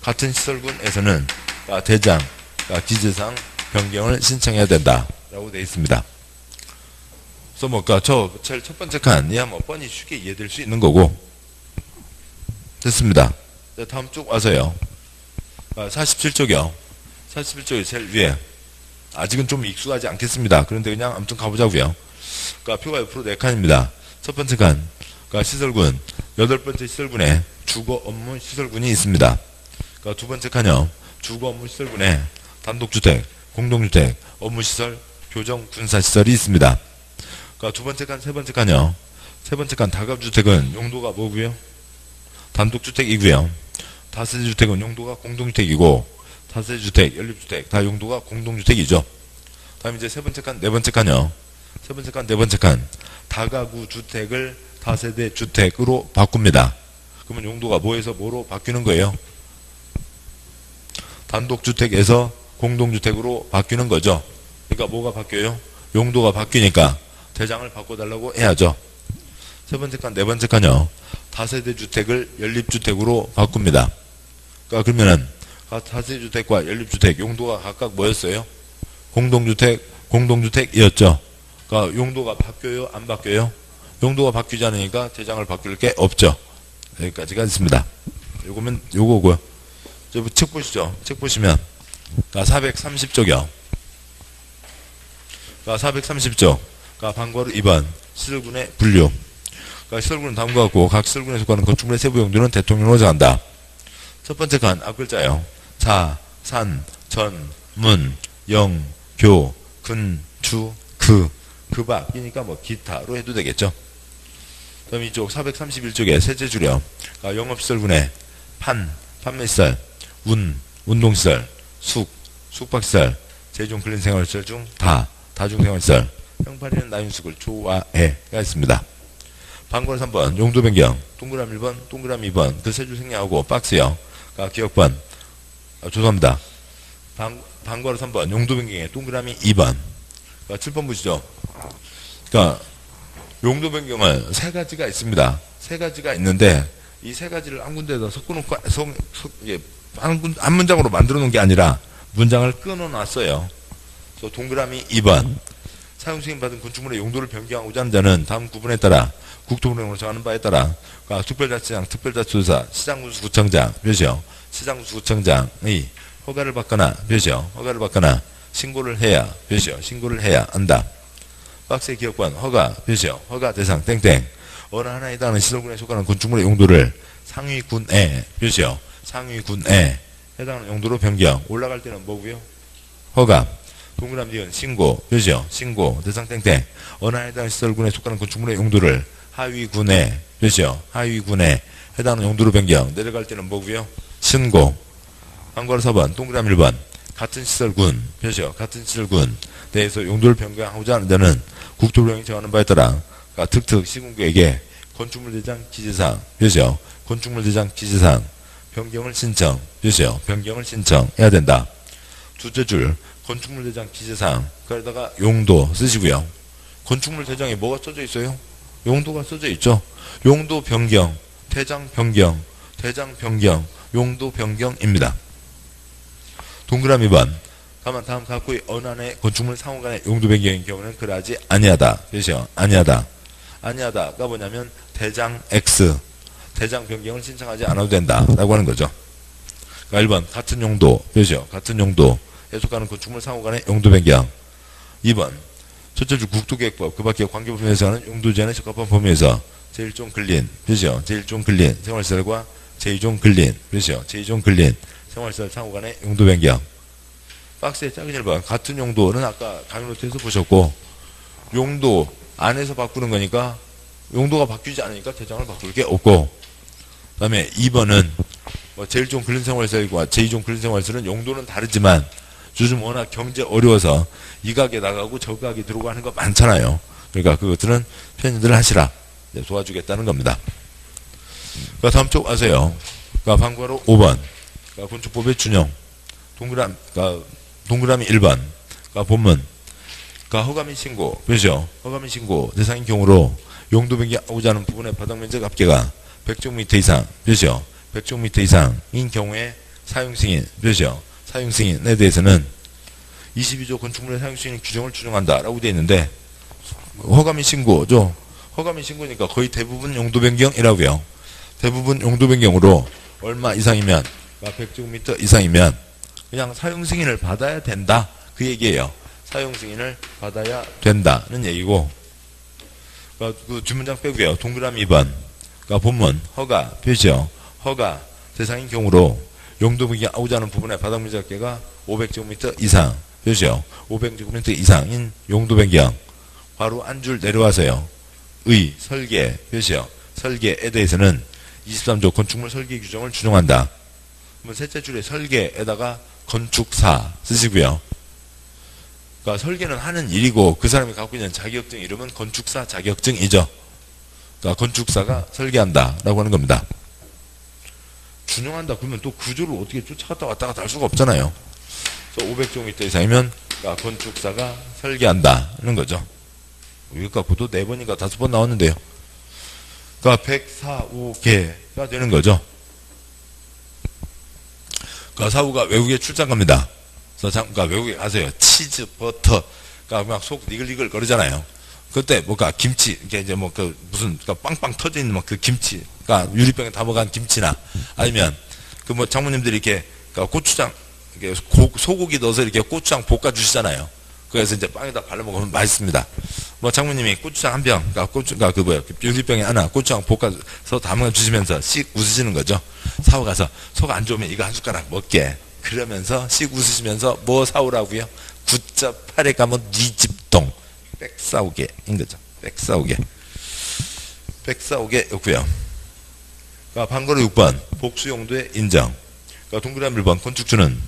Speaker 1: 같은 시설군에서는 대장, 기재상 변경을 신청해야 된다라고 되어 있습니다. 그래서 뭐 저 제일 첫 번째 칸이야 뭐 뻔히 쉽게 이해될 수 있는 거고. 됐습니다. 다음 쭉 와서요. 47쪽이요. 47쪽이 제일 위에. 아직은 좀 익숙하지 않겠습니다. 그런데 그냥 아무튼 가보자고요. 그러니까 표가 옆으로 4칸입니다. 첫 번째 칸, 그러니까 시설군, 8번째 시설군에 주거 업무 시설군이 있습니다. 그러니까 두 번째 칸이요. 주거 업무 시설군에 단독주택, 공동주택, 업무시설, 교정, 군사시설이 있습니다. 그러니까 두 번째 칸, 세 번째 칸이요. 세 번째 칸 다가주택은 용도가 뭐고요? 단독주택이고요. 다세대주택은 용도가 공동주택이고 다세대주택, 연립주택 다 용도가 공동주택이죠. 다음 이제 세 번째 칸, 네 번째 칸이요. 세 번째 칸, 네 번째 칸 다가구 주택을 다세대 주택으로 바꿉니다. 그러면 용도가 뭐에서 뭐로 바뀌는 거예요? 단독주택에서 공동주택으로 바뀌는 거죠. 그러니까 뭐가 바뀌어요? 용도가 바뀌니까 대장을 바꿔달라고 해야죠. 세 번째 칸, 네 번째 칸이요. 다세대 주택을 연립주택으로 바꿉니다. 그러니까 그러면은 다세대주택과 연립주택 용도가 각각 뭐였어요? 공동주택, 공동주택이었죠. 그러니까 용도가 바뀌어요? 안 바뀌어요? 용도가 바뀌지 않으니까 대장을 바뀔 게 없죠. 여기까지가 있습니다. 요거면 요거고요. 책 보시죠. 책 보시면 430쪽이요. 430쪽. 방과로 2번 시설군의 분류. 그러니까 시설군은 다음과 같고 각 시설군에 속하는 건축물의 세부 용도는 대통령으로 정한다. 첫 번째 칸 앞글자요. 자, 산, 전, 문, 영, 교, 근, 주, 그 밖이니까 뭐 기타로 해도 되겠죠. 그다음 이쪽 431쪽에 셋째 줄이요. 그러니까 영업시설군의 판매시설, 운동시설, 숙박시설, 제종 근린생활시설 중 다중생활시설, 형팔이는 나윤숙을 좋아해가 있습니다. 방번호 3번 용도 변경, 동그라미 1번, 동그라미 2번 그 세 줄 생략하고 박스요. 그러니까 기억번, 죄송합니다. 방번호 3번 용도 변경에 동그라미 2번, 그러니까 7번 보시죠. 그러니까 용도 변경은 세 가지가 있습니다. 세 가지가 있는데 이 세 가지를 한 군데에다 섞어놓고 한 문장으로 만들어 놓은 게 아니라 문장을 끊어 놨어요. 그래서 동그라미 2번 사용 승인 받은 건축물의 용도를 변경하고자 하는 자는 다음 구분에 따라 국토부령으로 정하는 바에 따라 그러니까 특별자치장, 특별자치도사, 시장군수구청장, 몇이요? 시장군수구청장의 허가를 받거나 몇이요? 허가를 받거나 신고를 해야 몇이요? 신고를 해야 한다. 박스의 기억관 허가 몇이요? 허가 대상 땡땡 어느 하나에 해당하는 시설군에 속하는 건축물의 용도를 상위군에 몇이요? 상위군에 해당하는 용도로 변경. 올라갈 때는 뭐고요? 허가. 동그라미 뒤은 신고 몇이요? 신고 대상 땡땡 어느 하나에 해당하는 시설군에 속하는 건축물의 용도를 하위군에 몇이요? 하위군에 해당하는 용도로 변경. 내려갈 때는 뭐고요? 신고. 한괄호 4번 동그라미 1번 같은 시설군 몇이요? 같은 시설군 내에서 용도를 변경하고자 하는 자는 국토부령이 정하는 바에 따라 특특 시군구에게 건축물 대장 기재사항 몇이요? 건축물 대장 기재사항 변경을 신청 몇이요? 변경을 신청해야 된다. 둘째 줄 건축물 대장 기재사항 그러다가 용도 쓰시고요. 건축물 대장에 뭐가 써져 있어요? 용도가 써져 있죠. 용도 변경, 대장 변경, 용도 변경입니다. 동그라미 번 다음 각구의 어느 하나의 건축물 상호간의 용도 변경인 경우는 그러하지 아니하다. 몇이요? 아니하다가 뭐냐면 대장 X 대장 변경을 신청하지 않아도 된다라고 하는 거죠. 그러니까 1번 같은 용도 몇이요? 같은 용도에 속하는 건축물 상호간의 용도 변경. 2번 첫째 줄 국토계획법 그 밖의 관계부분에서 하는 용도 제한에 적합한 범위에서 제1종 근린 몇이요? 제1종 근린 생활시설과 제2종 근린 몇이요? 제2종 근린 생활시설 상호간의 용도 변경. 박스의 작은 1번 같은 용도는 아까 강의노트에서 보셨고 용도 안에서 바꾸는 거니까 용도가 바뀌지 않으니까 대장을 바꿀 게 없고 그 다음에 2번은 뭐 제1종 근린생활시설과 제2종 근린생활시설은 용도는 다르지만 요즘 워낙 경제 어려워서 이 가게 나가고 저 가게 들어오고 하는 거 많잖아요. 그러니까 그것들은 편의들 하시라 도와주겠다는 겁니다. 그러니까 다음 쪽 아세요. 그러니까 방과로 5번 그러니까 건축법의 준용 동그라미 1번 그러니까 본문 그러니까 허가 및 신고 그렇죠. 허가 및 신고 대상인 경우로 용도 변경하고자 하는 부분의 바닥면적 합계가 100제곱미터 이상 그렇죠. 100제곱미터 이상인 경우에 사용승인 그렇죠. 사용승인에 대해서는 22조 건축물의 사용승인 규정을 준용한다 라고 되어 있는데 허가 및 신고죠. 허가 및 신고니까 거의 대부분 용도 변경이라고요. 대부분 용도 변경으로 얼마 이상이면 100제곱미터 이상이면 그냥 사용 승인을 받아야 된다. 그 얘기예요. 사용 승인을 받아야 된다는 얘기고. 그러니까 그 뒷문장 빼고요. 동그라미 2번. 그러니까 본문 허가 표시요. 허가 대상인 경우로 용도 변경하고자 하는 부분의 바닥 면적 합계가 500제곱미터 이상 표시요. 500제곱미터 이상인 용도 변경. 바로 한 줄 내려와서요. 의 설계 표시요. 설계에 대해서는 23조 건축물 설계 규정을 준용한다. 그러면 셋째 줄에 설계에다가 건축사 쓰시고요. 그러니까 설계는 하는 일이고 그 사람이 갖고 있는 자격증 이름은 건축사 자격증이죠. 그러니까 건축사가 설계한다 라고 하는 겁니다. 준용한다 그러면 또 구조를 어떻게 쫓아갔다 왔다 갔다 할 수가 없잖아요. 그래서 500제곱미터 이상이면 그러니까 건축사가 설계한다는 거죠. 이거 갖고도 4번인가 5번 나왔는데요. 그러니까 104호개가 되는 거죠. 그 사후가 외국에 출장 갑니다. 그래서 잠깐 외국에 가세요. 치즈, 버터, 그러니까 막 속 니글니글 거리잖아요. 그때 뭐가 김치, 이게 이제 뭐 그 무슨 그러니까 빵빵 터져 있는 막 그 김치, 그러니까 유리병에 담아간 김치나 아니면 그 뭐 장모님들이 이렇게 그러니까 고추장, 이렇게 소고기 넣어서 이렇게 고추장 볶아 주시잖아요. 그래서 이제 빵에다 발라 먹으면 맛있습니다. 뭐 장모님이 고추장 한 병, 유리병에 하나 고추장 볶아서 담아 주시면서 씩 웃으시는 거죠. 사오 가서 속 안 좋으면 이거 한 숟가락 먹게. 그러면서 씩 웃으시면서 뭐 사오라고요? 굿자 팔에 가면 네 집동. 백사오게인 거죠. 백사오게였고요. 방거로 6번 복수 용도의 인정. 동그라미 1번 건축주는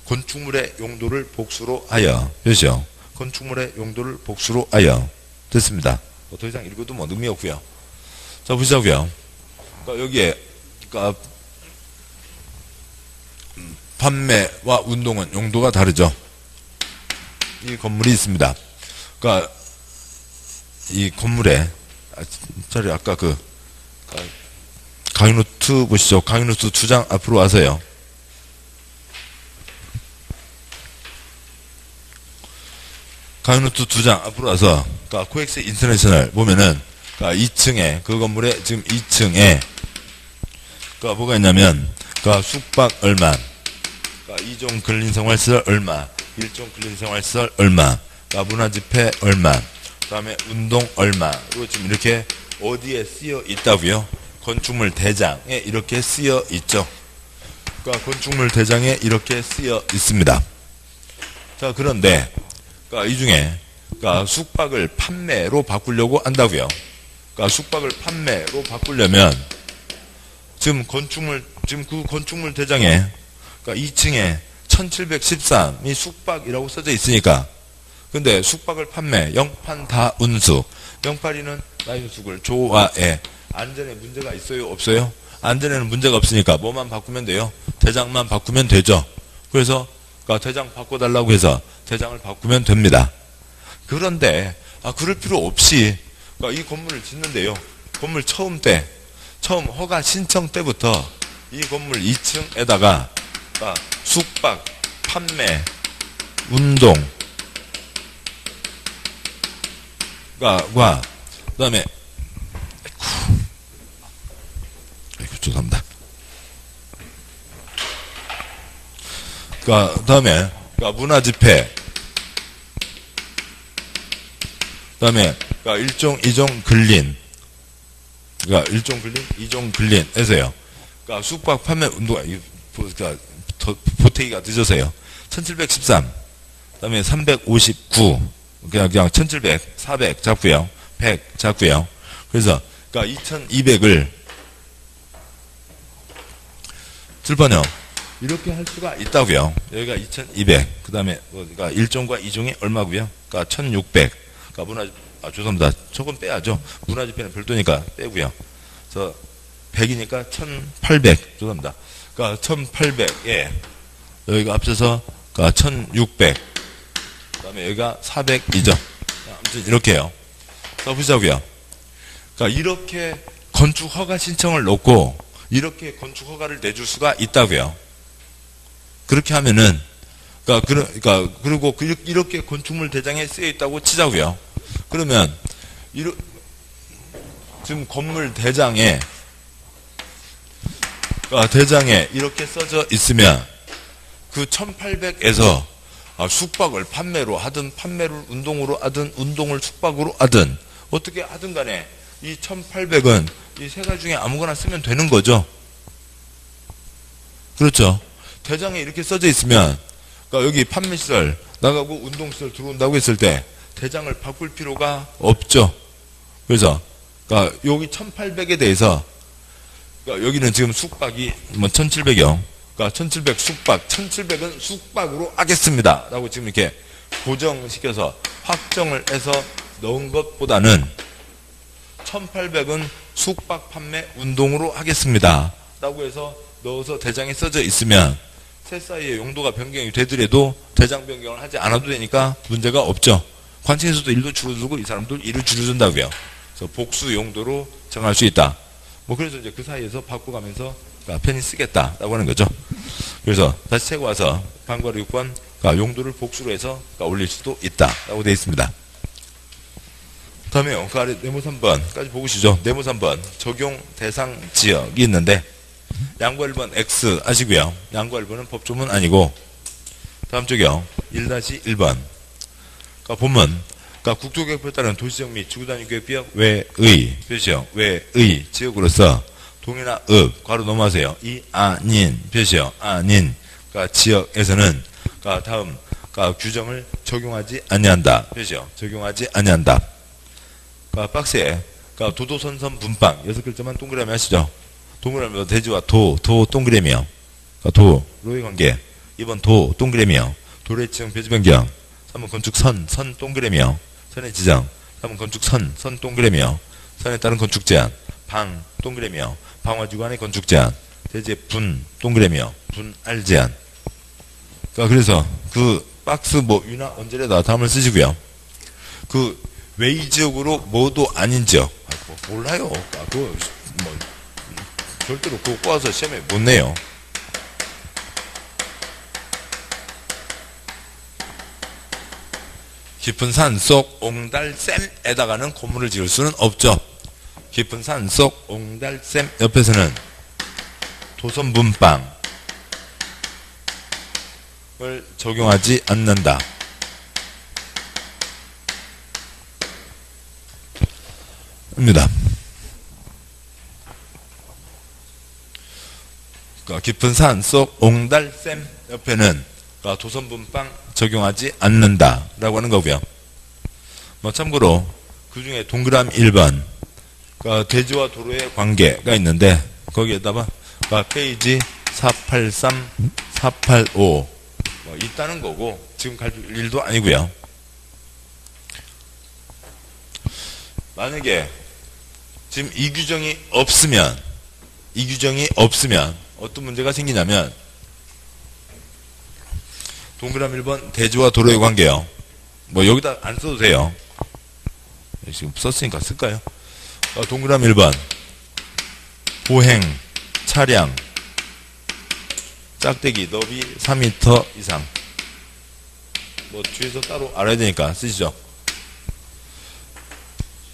Speaker 1: 건축물의 용도를 복수로 하여 그렇죠. 건축물의 용도를 복수로 하여 됐습니다. 더 이상 읽어도 뭐 의미 없고요. 자 보시자고요. 여기에 판매와 운동은 용도가 다르죠. 이 건물이 있습니다. 이 건물에 아까 강의노트 보시죠. 강의노트 2장 앞으로 와서요. 강의노트 2장 앞으로 와서 코엑스 인터내셔널 보면은 2층에 그 건물에 지금 2층에 뭐가 있냐면 숙박 얼마, 2종 근린생활시설 얼마, 1종 근린생활시설 얼마, 문화집회 얼마, 그 다음에 운동 얼마로 지금 이렇게 어디에 쓰여 있다고요? 건축물 대장에 이렇게 쓰여 있죠. 건축물 대장에 이렇게 쓰여 있습니다. 자, 그런데 이 중에 숙박을 판매로 바꾸려고 한다고요. 숙박을 판매로 바꾸려면 지금 그 건축물 대장에 2층에 1713이 숙박이라고 써져 있으니까 근데 숙박을 판매 영판 다운수 영팔이는 나윤숙을 좋아해 안전에 문제가 있어요 없어요? 안전에는 문제가 없으니까 뭐만 바꾸면 돼요? 대장만 바꾸면 되죠. 그래서 대장 바꿔달라고 해서 대장을 바꾸면 됩니다. 그런데 그럴 필요 없이 이 건물을 짓는데요. 건물 처음 허가 신청 때부터 이 건물 2층에다가 숙박, 판매, 운동 그 다음에 죄송합니다. 그 다음에 문화집회 그 다음에 1종, 2종 근린 1종 근린, 2종 근린 해서요. 숙박, 판매, 운동 보태기가 늦어서요. 1713 그 다음에 359 그냥 1700, 400 잡고요. 100 잡고요. 그래서 2200을 7번요. 이렇게 할 수가 있다고요. 여기가 2200. 그 다음에 1종과 2종이 얼마고요? 1600. 죄송합니다. 조금 빼야죠. 문화집회는 별도니까 빼고요. 그래서 100이니까 1800. 죄송합니다. 1800에 여기가 앞서서 1600. 그 다음에 여기가 400이죠. 아무튼 이렇게요. 자, 보자고요. 이렇게 건축 허가 신청을 넣고 이렇게 건축 허가를 내줄 수가 있다고요. 그렇게 하면은 그리고 이렇게 건축물 대장에 쓰여 있다고 치자고요. 그러면 지금 건물 대장에 이렇게 써져 있으면 그 1800에서 숙박을 판매로 하든 판매를 운동으로 하든 운동을 숙박으로 하든 어떻게 하든 간에 이 1800은 이 세 가지 중에 아무거나 쓰면 되는 거죠. 그렇죠. 대장에 이렇게 써져 있으면 여기 판매시설 나가고 운동시설 들어온다고 했을 때 대장을 바꿀 필요가 없죠. 그래서 여기 1800에 대해서 여기는 지금 숙박이 1700이요. 1700 숙박, 1700은 숙박으로 하겠습니다. 라고 지금 이렇게 고정시켜서 확정을 해서 넣은 것보다는 1800은 숙박 판매 운동으로 하겠습니다. 라고 해서 넣어서 대장에 써져 있으면 셋 사이의 용도가 변경이 되더라도 대장 변경을 하지 않아도 되니까 문제가 없죠. 관청에서도 1도 줄여주고 이 사람도 1을 줄여준다고요. 그래서 복수 용도로 정할 수 있다. 그래서 이제 그 사이에서 바꿔가면서 편히 쓰겠다라고 하는 거죠. 그래서 다시 채고 와서 방과로 6번 용도를 복수로 해서 올릴 수도 있다라고 되어 있습니다. 다음에요. 그 아래 네모 3번까지 보시죠. 네모 3번 적용 대상 지역이 있는데 양과 1번 X 아시고요. 양과 1번은 법조문 아니고 다음 쪽이요. 1-1번 보면 그러니까 국토개혁법에 따른 도시적 및 지구단위계획비역 외의, 표시요. 외의 지역으로서 동이나 읍, 괄호 넘어가세요. 이 아닌, 표시요. 아닌, 그러니까 지역에서는, 그러니까 다음, 그러니까 규정을 적용하지 아니한다. 표시요. 적용하지 아니한다. 그러니까 박스에, 그러니까 도도선선 분방, 6글자만 동그라미 하시죠. 동그라미로 대지와 도 동그라미요. 그러니까 도로의 관계. 2번 도 동그라미요. 도로의 지형 표지 변경. 3번 건축 선 동그라미요. 선의 지정. 3번 건축 선 동그라미요. 선에 따른 건축 제한. 방 동그라미요. 방화주간의 건축 제한. 대지의 분 동그라미요. 분할 제한. 그러니까 그래서 그 박스 뭐 위나 언제라도 다음을 쓰시고요. 그 외의 지역으로 뭐도 아닌 지역. 몰라요. 그거 뭐 절대로 그거 꼬아서 시험에 못 내요. 깊은 산 속 옹달샘에다가는 건물을 지을 수는 없죠. 깊은 산 속 옹달샘 옆에서는 도선분방을 적용하지 않는다. 입니다. 그러니까 깊은 산 속 옹달샘 옆에는 그러니까 도선분방 적용하지 않는다라고 하는 거고요. 뭐 참고로 그 중에 동그라미 1번 그러니까 대지와 도로의 관계가 있는데 거기에다가 그러니까 페이지 483, 485 뭐 있다는 거고 지금 갈 일도 아니고요. 만약에 지금 이 규정이 없으면 어떤 문제가 생기냐면 동그라미 1번 대지와 도로의 관계요. 뭐 여기다 안 써도 돼요. 지금 썼으니까 쓸까요? 동그라미 1번 보행 차량 짝대기 너비 3m 이상 뭐 뒤에서 따로 알아야 되니까 쓰시죠.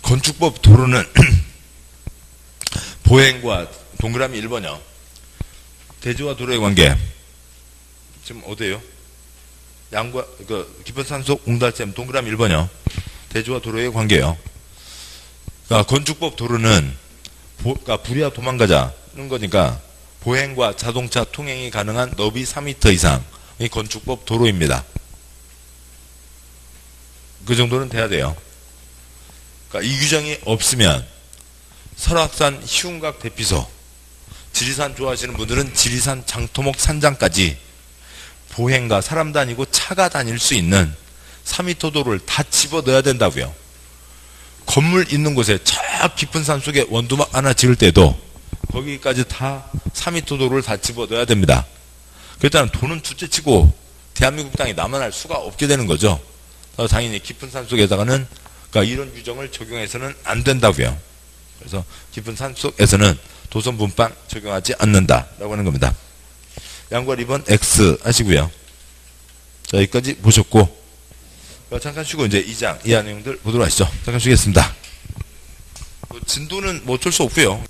Speaker 1: 건축법 도로는 보행과 동그라미 1번이요. 대지와 도로의 관계 지금 어디에요? 양과 깊은 산속 옹달샘 동그라미 1번이요. 대지와 도로의 관계요. 그러니까 건축법 도로는 그러니까 불이야 도망가자는 거니까 보행과 자동차 통행이 가능한 너비 3m 이상이 건축법 도로입니다. 그 정도는 돼야 돼요. 그러니까 이 규정이 없으면 설악산 희운각 대피소, 지리산 좋아하시는 분들은 지리산 장토목 산장까지 보행과 사람 다니고 차가 다닐 수 있는 3m 도로를 다 집어넣어야 된다고요. 건물 있는 곳에 저 깊은 산 속에 원두막 하나 지을 때도 거기까지 다 3m 도로를 다 집어넣어야 됩니다. 그랬다면 돈은 둘째치고 대한민국 땅이 남아날 수가 없게 되는 거죠. 당연히 깊은 산 속에다가는 그러니까 이런 규정을 적용해서는 안 된다고요. 그래서 깊은 산 속에서는 도선 분방 적용하지 않는다라고 하는 겁니다. 양과 2번 X 하시고요. 자, 여기까지 보셨고 잠깐 쉬고 이제 2장 이하 내용들 보도록 하시죠. 잠깐 쉬겠습니다. 진도는 뭐 어쩔 수 없고요.